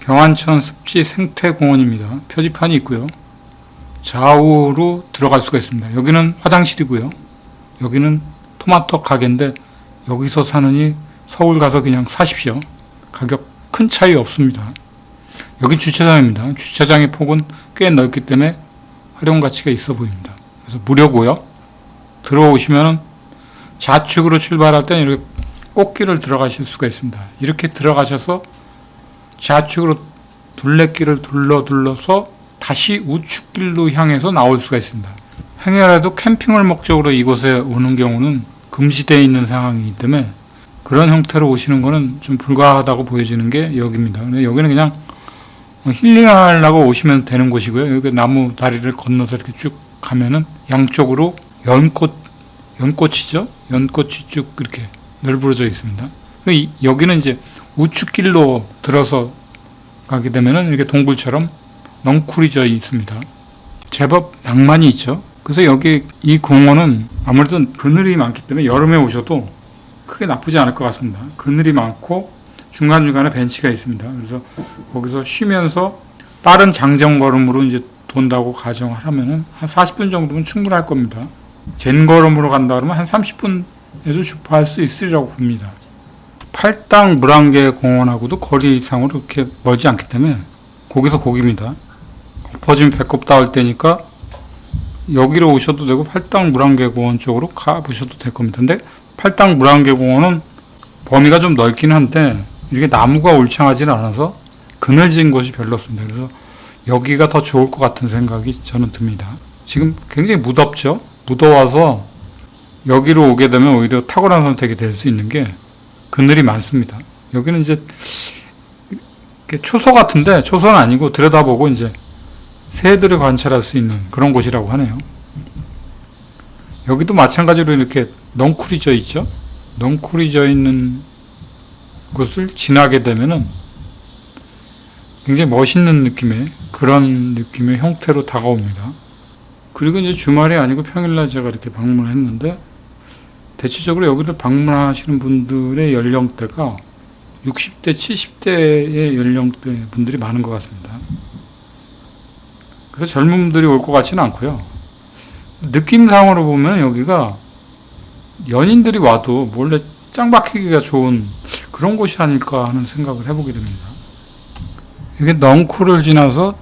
경안천 습지 생태공원입니다. 표지판이 있고요. 좌우로 들어갈 수가 있습니다. 여기는 화장실이고요. 여기는 토마토 가게인데 여기서 사느니 서울 가서 그냥 사십시오. 가격 큰 차이 없습니다. 여기 주차장입니다. 주차장의 폭은 꽤 넓기 때문에 활용 가치가 있어 보입니다. 그래서 무료고요. 들어오시면 좌측으로 출발할 때는 이렇게 꽃길을 들어가실 수가 있습니다. 이렇게 들어가셔서 좌측으로 둘레길을 둘러서 다시 우측길로 향해서 나올 수가 있습니다. 행여라도 캠핑을 목적으로 이곳에 오는 경우는 금지되어 있는 상황이기 때문에 그런 형태로 오시는 거는 좀 불가하다고 보여지는 게 여기입니다. 근데 여기는 그냥 힐링하려고 오시면 되는 곳이고요. 여기 나무 다리를 건너서 이렇게 쭉 가면은 양쪽으로 연꽃이죠. 연꽃이 쭉 이렇게 널브러져 있습니다. 여기는 이제 우측길로 들어서 가게 되면은 이렇게 동굴처럼 넝쿨이져 있습니다. 제법 낭만이 있죠. 그래서 여기 이 공원은 아무래도 그늘이 많기 때문에 여름에 오셔도 크게 나쁘지 않을 것 같습니다. 그늘이 많고 중간중간에 벤치가 있습니다. 그래서 거기서 쉬면서 빠른 장정 걸음으로 이제 돈다고 가정을 하면은 한 40분 정도면 충분할 겁니다. 젠 걸음으로 간다 그러면 한 30분에도 주파할 수 있으리라고 봅니다. 팔당 물안개 공원하고도 거리상으로 이렇게 멀지 않기 때문에 거기서 거기입니다. 엎어진 배꼽 닿을 때니까 여기로 오셔도 되고 팔당 물안개 공원 쪽으로 가보셔도 될 겁니다. 근데 팔당 물안개 공원은 범위가 좀 넓긴 한데 이렇게 나무가 울창하지는 않아서 그늘진 곳이 별로 없습니다. 그래서 여기가 더 좋을 것 같은 생각이 저는 듭니다. 지금 굉장히 무덥죠? 무더워서 여기로 오게 되면 오히려 탁월한 선택이 될 수 있는 게 그늘이 많습니다. 여기는 이제 초소 같은데 초소는 아니고 들여다보고 이제 새들을 관찰할 수 있는 그런 곳이라고 하네요. 여기도 마찬가지로 이렇게 넝쿨이 져 있죠. 넝쿨이 져 있는 곳을 지나게 되면은 굉장히 멋있는 느낌의 그런 느낌의 형태로 다가옵니다. 그리고 이제 주말이 아니고 평일날 제가 이렇게 방문을 했는데 대체적으로 여기를 방문하시는 분들의 연령대가 60대, 70대의 연령대 분들이 많은 것 같습니다. 그래서 젊은 분들이 올 것 같지는 않고요. 느낌상으로 보면 여기가 연인들이 와도 몰래 짱박히기가 좋은 그런 곳이 아닐까 하는 생각을 해보게 됩니다. 이게 넝쿨을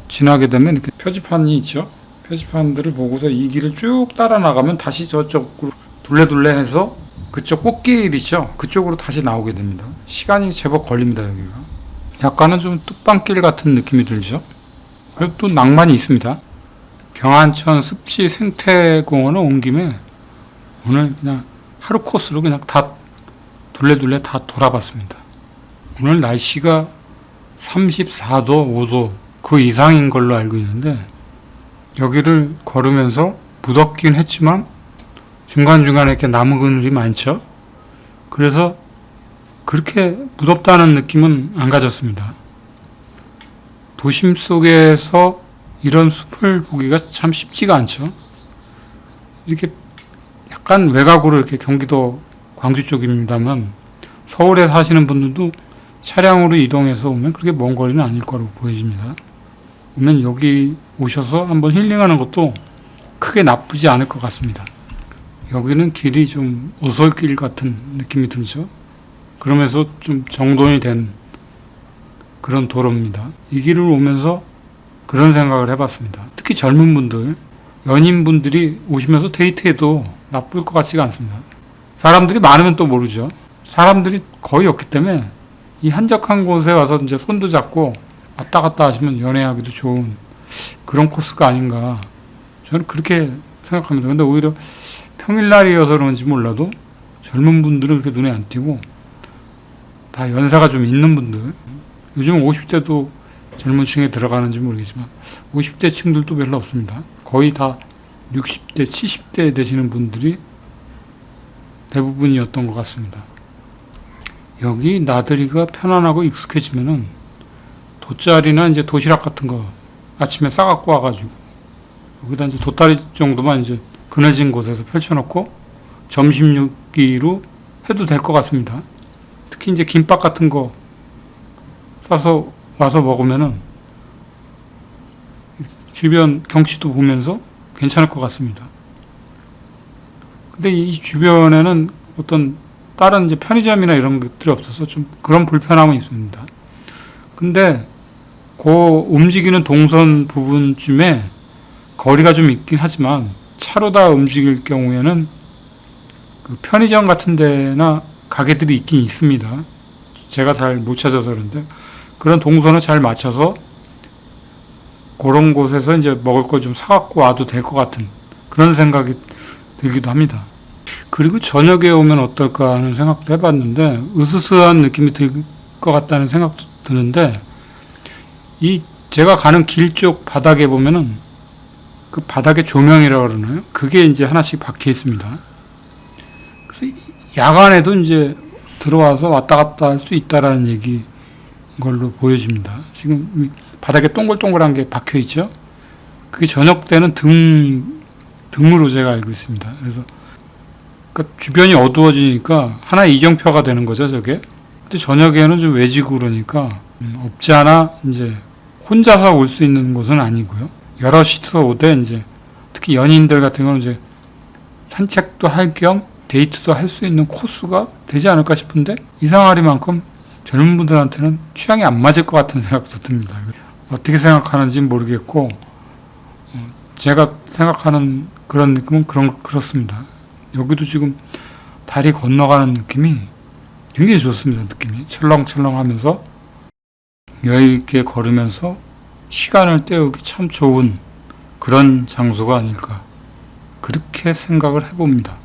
지나게 되면 이렇게 표지판이 있죠. 표지판들을 보고서 이 길을 쭉 따라 나가면 다시 저쪽으로 둘레둘레 해서 그쪽 꽃길 있죠. 그쪽으로 다시 나오게 됩니다. 시간이 제법 걸립니다. 여기가 약간은 좀 뚝방길 같은 느낌이 들죠. 그리고 또 낭만이 있습니다. 경안천 습지 생태공원을 온 김에 오늘 그냥 하루 코스로 그냥 다 둘레둘레 다 돌아봤습니다. 오늘 날씨가 34도, 5도 그 이상인 걸로 알고 있는데 여기를 걸으면서 무덥긴 했지만 중간중간에 이렇게 나무 그늘이 많죠. 그래서 그렇게 무덥다는 느낌은 안 가졌습니다. 도심 속에서 이런 숲을 보기가 참 쉽지가 않죠. 이렇게 약간 외곽으로 이렇게 경기도 광주 쪽입니다만 서울에 사시는 분들도 차량으로 이동해서 오면 그렇게 먼 거리는 아닐 거라고 보여집니다. 오면 여기 오셔서 한번 힐링하는 것도 크게 나쁘지 않을 것 같습니다. 여기는 길이 좀 오솔길 같은 느낌이 들죠. 그러면서 좀 정돈이 된 그런 도로입니다. 이 길을 오면서 그런 생각을 해봤습니다. 특히 젊은 분들, 연인분들이 오시면서 데이트해도 나쁠 것 같지가 않습니다. 사람들이 많으면 또 모르죠. 사람들이 거의 없기 때문에 이 한적한 곳에 와서 이제 손도 잡고 왔다 갔다 하시면 연애하기도 좋은 그런 코스가 아닌가. 저는 그렇게 생각합니다. 근데 오히려 평일날이어서 그런지 몰라도 젊은 분들은 그렇게 눈에 안 띄고 다 연세가 좀 있는 분들, 요즘 50대도 젊은 층에 들어가는지 모르겠지만 50대 층들도 별로 없습니다. 거의 다 60대, 70대 되시는 분들이 대부분이었던 것 같습니다. 여기 나들이가 편안하고 익숙해지면은 돗자리나 이제 도시락 같은 거 아침에 싸갖고 와가지고 여기다 이제 돗다리 정도만 이제 그늘진 곳에서 펼쳐놓고 점심 요기로 해도 될 것 같습니다. 특히 이제 김밥 같은 거 싸서 와서 먹으면은 주변 경치도 보면서 괜찮을 것 같습니다. 근데 이 주변에는 어떤 다른 이제 편의점이나 이런 것들이 없어서 좀 그런 불편함은 있습니다. 근데 그 움직이는 동선 부분쯤에 거리가 좀 있긴 하지만 차로 다 움직일 경우에는 그 편의점 같은 데나 가게들이 있긴 있습니다. 제가 잘 못 찾아서 그런데 그런 동선을 잘 맞춰서 그런 곳에서 이제 먹을 걸 좀 사갖고 와도 될 것 같은 그런 생각이 들기도 합니다. 그리고 저녁에 오면 어떨까 하는 생각도 해봤는데 으스스한 느낌이 들 것 같다는 생각도 드는데 이 제가 가는 길 쪽 바닥에 보면은 그 바닥에 조명이라고 그러나요? 그게 이제 하나씩 박혀 있습니다. 그래서 야간에도 이제 들어와서 왔다 갔다 할 수 있다라는 얘기 걸로 보여집니다. 지금 바닥에 동글동글한 게 박혀 있죠? 그게 저녁 때는 등으로 제가 알고 있습니다. 그래서 그러니까 주변이 어두워지니까 하나의 이정표가 되는 거죠, 저게. 근데 저녁에는 좀 외지고 그러니까 없지 않아 이제 혼자서 올 수 있는 곳은 아니고요. 여럿이서 오되 이제 특히 연인들 같은 경우는 이제 산책도 할 겸 데이트도 할 수 있는 코스가 되지 않을까 싶은데 이상하리만큼 젊은 분들한테는 취향이 안 맞을 것 같은 생각도 듭니다. 어떻게 생각하는지는 모르겠고 제가 생각하는 그런 느낌은 그렇습니다. 여기도 지금 다리 건너가는 느낌이 굉장히 좋습니다. 느낌이 철렁철렁하면서 여유 있게 걸으면서 시간을 때우기 참 좋은 그런 장소가 아닐까 그렇게 생각을 해봅니다.